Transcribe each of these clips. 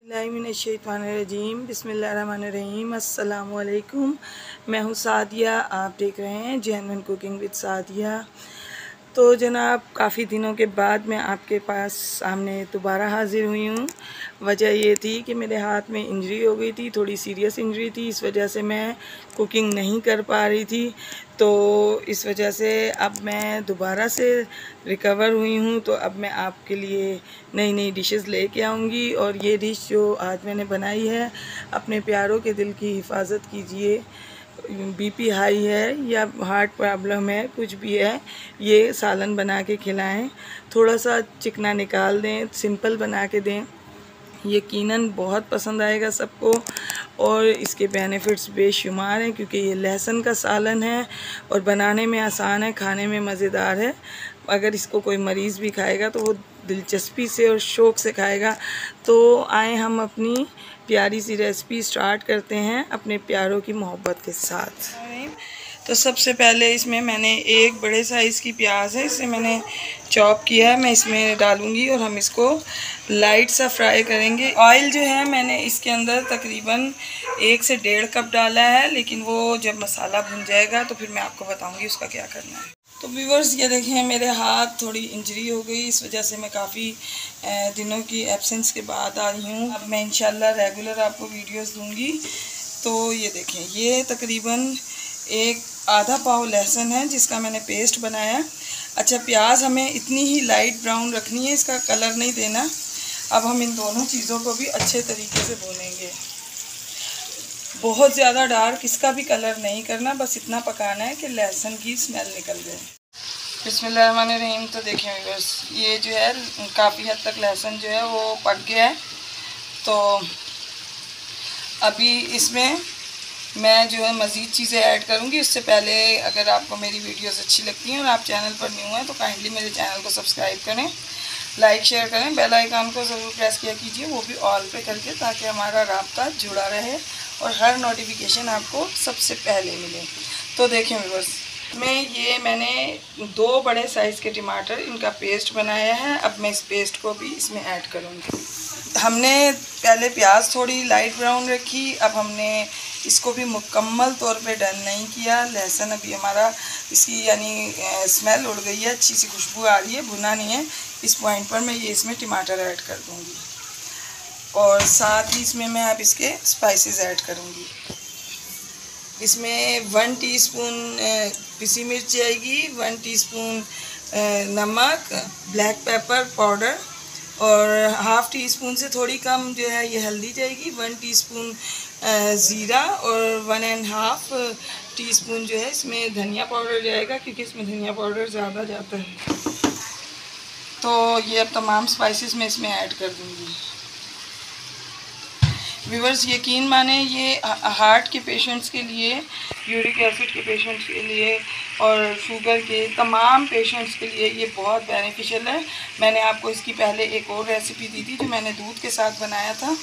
बिस्मिल्लाहिर्रहमानिर्रहीम बिस्मिल्लाहिर्रहमानिर्रहीम अस्सलामु अलैकुम। मैं हूँ सादिया, आप देख रहे हैं जेन्युइन कुकिंग विद सादिया। तो जनाब, काफ़ी दिनों के बाद मैं आपके पास सामने दोबारा हाज़िर हुई हूँ। वजह ये थी कि मेरे हाथ में इंजरी हो गई थी, थोड़ी सीरियस इंजरी थी, इस वजह से मैं कुकिंग नहीं कर पा रही थी। तो इस वजह से अब मैं दोबारा से रिकवर हुई हूँ। तो अब मैं आपके लिए नई नई डिशेस लेके आऊँगी। और ये डिश जो आज मैंने बनाई है, अपने प्यारों के दिल की हिफाजत कीजिए। बीपी हाई है या हार्ट प्रॉब्लम है, कुछ भी है, ये सालन बना के खिलाएं। थोड़ा सा चिकना निकाल दें, सिंपल बना के दें, यकीनन बहुत पसंद आएगा सबको। और इसके बेनिफिट्स बेशुमार हैं, क्योंकि ये लहसुन का सालन है और बनाने में आसान है, खाने में मज़ेदार है। अगर इसको कोई मरीज़ भी खाएगा तो वो दिलचस्पी से और शौक़ से खाएगा। तो आए हम अपनी प्यारी सी रेसिपी स्टार्ट करते हैं अपने प्यारों की मोहब्बत के साथ। तो सबसे पहले इसमें मैंने एक बड़े साइज़ की प्याज है, इसे मैंने चॉप किया है, मैं इसमें डालूंगी और हम इसको लाइट सा फ्राई करेंगे। ऑयल जो है मैंने इसके अंदर तकरीबन 1 से 1.5 कप डाला है, लेकिन वो जब मसाला भुन जाएगा तो फिर मैं आपको बताऊंगी उसका क्या करना है। तो व्यूअर्स, ये देखें, मेरे हाथ थोड़ी इंजरी हो गई, इस वजह से मैं काफ़ी दिनों की एब्सेंस के बाद आ रही हूँ। अब मैं इंशाल्लाह रेगुलर आपको वीडियोस दूंगी। तो ये देखें, ये तकरीबन एक आधा पाव लहसुन है जिसका मैंने पेस्ट बनाया। अच्छा, प्याज हमें इतनी ही लाइट ब्राउन रखनी है, इसका कलर नहीं देना। अब हम इन दोनों चीज़ों को भी अच्छे तरीके से भूनेंगे। बहुत ज़्यादा डार्क इसका भी कलर नहीं करना, बस इतना पकाना है कि लहसुन की स्मेल निकल जाए। बिस्मिल्लाहिर्रहमानिर्रहीम। तो देखें व्यूअर्स, ये जो है काफ़ी हद तक लहसुन जो है वो पक गया है। तो अभी इसमें मैं जो है मज़ीद चीज़ें ऐड करूँगी। उससे पहले अगर आपको मेरी वीडियोस अच्छी लगती हैं और आप चैनल पर न्यू हैं तो काइंडली मेरे चैनल को सब्सक्राइब करें, लाइक शेयर करें, बेल आइकन को ज़रूर प्रेस किया कीजिए, वो भी ऑल पे करके, ताकि हमारा राब्ता जुड़ा रहे और हर नोटिफिकेशन आपको सबसे पहले मिले। तो देखें व्यूअर्स, मैंने 2 बड़े साइज़ के टमाटर, इनका पेस्ट बनाया है। अब मैं इस पेस्ट को भी इसमें ऐड करूँगी। हमने पहले प्याज थोड़ी लाइट ब्राउन रखी, अब हमने इसको भी मुकम्मल तौर पे डन नहीं किया। लहसुन अभी हमारा, इसकी यानी स्मेल उड़ गई है, अच्छी सी खुशबू आ रही है, भुना नहीं है। इस पॉइंट पर मैं ये इसमें टमाटर ऐड कर दूँगी और साथ ही इसमें मैं अब इसके स्पाइसेस ऐड करूँगी। इसमें 1 टीस्पून पिसी मिर्च आएगी, 1 टीस्पून नमक, ब्लैक पेपर पाउडर, और हाफ़ टी स्पून से थोड़ी कम जो है ये हल्दी जाएगी, 1 टीस्पून ज़ीरा और 1.5 टीस्पून जो है इसमें धनिया पाउडर जाएगा, क्योंकि इसमें धनिया पाउडर ज़्यादा जाता है। तो ये अब तमाम स्पाइसेस मैं इसमें ऐड कर दूँगी। व्यूअर्स, यकीन माने, ये हार्ट के पेशेंट्स के लिए, यूरिक एसिड के पेशेंट्स के लिए और शुगर के तमाम पेशेंट्स के लिए ये बहुत बेनिफिशियल है। मैंने आपको इसकी पहले एक और रेसिपी दी थी जो मैंने दूध के साथ बनाया था,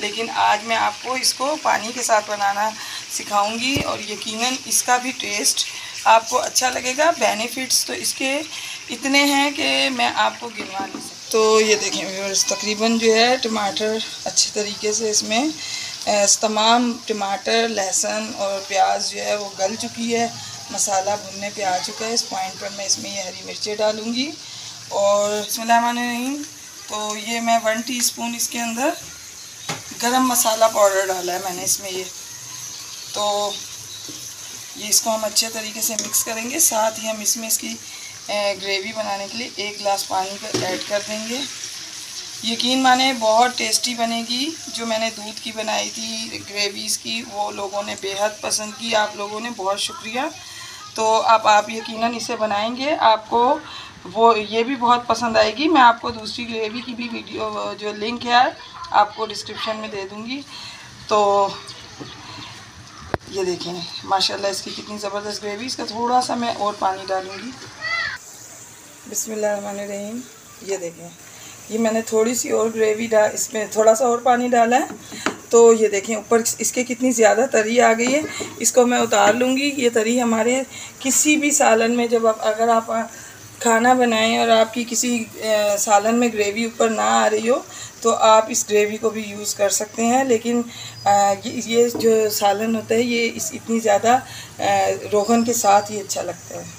लेकिन आज मैं आपको इसको पानी के साथ बनाना सिखाऊंगी और यकीनन इसका भी टेस्ट आपको अच्छा लगेगा। बेनिफिट्स तो इसके इतने हैं कि मैं आपको गिनवा नहीं सकती। तो ये देखें व्यूअर्स, तकरीबन जो है टमाटर अच्छे तरीके से इसमें तमाम टमाटर, लहसुन और प्याज जो है वो गल चुकी है, मसाला भुनने पे आ चुका है। इस पॉइंट पर मैं इसमें ये हरी मिर्चें डालूँगी और बिस्मिल्लाहिर्रहमानिर्रहीम। तो ये मैं 1 टीस्पून इसके अंदर गरम मसाला पाउडर डाला है मैंने इसमें ये। तो ये इसको हम अच्छे तरीके से मिक्स करेंगे। साथ ही हम इसमें इसकी ग्रेवी बनाने के लिए 1 गिलास पानी का ऐड कर देंगे। यकीन माने बहुत टेस्टी बनेगी। जो मैंने दूध की बनाई थी ग्रेवीज़ की, वो लोगों ने बेहद पसंद की, आप लोगों ने, बहुत शुक्रिया। तो अब आप यकीनन इसे बनाएंगे, आपको वो ये भी बहुत पसंद आएगी। मैं आपको दूसरी ग्रेवी की भी वीडियो जो लिंक है आपको डिस्क्रिप्शन में दे दूँगी। तो ये देखें माशाल्लाह इसकी कितनी ज़बरदस्त ग्रेवी। इसका थोड़ा सा मैं और पानी डालूँगी। बिस्मिल्लाहिर्रहमानिर्रहीम। ये देखें, ये मैंने थोड़ी सी और ग्रेवी इसमें थोड़ा सा और पानी डाला है। तो ये देखें ऊपर इसके कितनी ज़्यादा तरी आ गई है। इसको मैं उतार लूँगी। ये तरी हमारे किसी भी सालन में, जब अगर आप खाना बनाएं और आपकी किसी सालन में ग्रेवी ऊपर ना आ रही हो, तो आप इस ग्रेवी को भी यूज़ कर सकते हैं, लेकिन ये जो सालन होता है ये इतनी ज़्यादा रोगन के साथ ही अच्छा लगता है।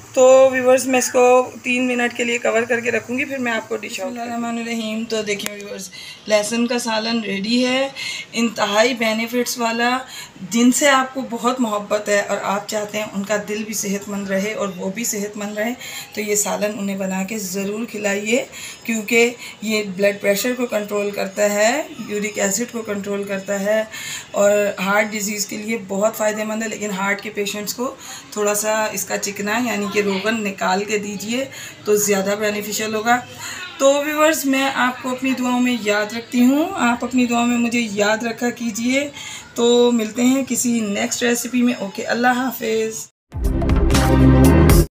तो व्यूवर्स मैं इसको 3 मिनट के लिए कवर करके रखूँगी, फिर मैं आपको डिश आउट रहीम। तो देखिए व्यूवर्स, लहसुन का सालन रेडी है, इंतहाई बेनिफिट्स वाला, जिनसे आपको बहुत मोहब्बत है और आप चाहते हैं उनका दिल भी सेहतमंद रहे और वो भी सेहतमंद रहे, तो ये सालन उन्हें बना के ज़रूर खिलाइए, क्योंकि ये ब्लड प्रेशर को कंट्रोल करता है, यूरिक एसिड को कंट्रोल करता है और हार्ट डिज़ीज़ के लिए बहुत फ़ायदेमंद है। लेकिन हार्ट के पेशेंट्स को थोड़ा सा इसका चिकना यानी कि रोगन निकाल के दीजिए तो ज़्यादा बेनिफिशियल होगा। तो व्यूअर्स, मैं आपको अपनी दुआओं में याद रखती हूँ, आप अपनी दुआओं में मुझे याद रखा कीजिए। तो मिलते हैं किसी नेक्स्ट रेसिपी में। ओके, अल्लाह हाफिज़।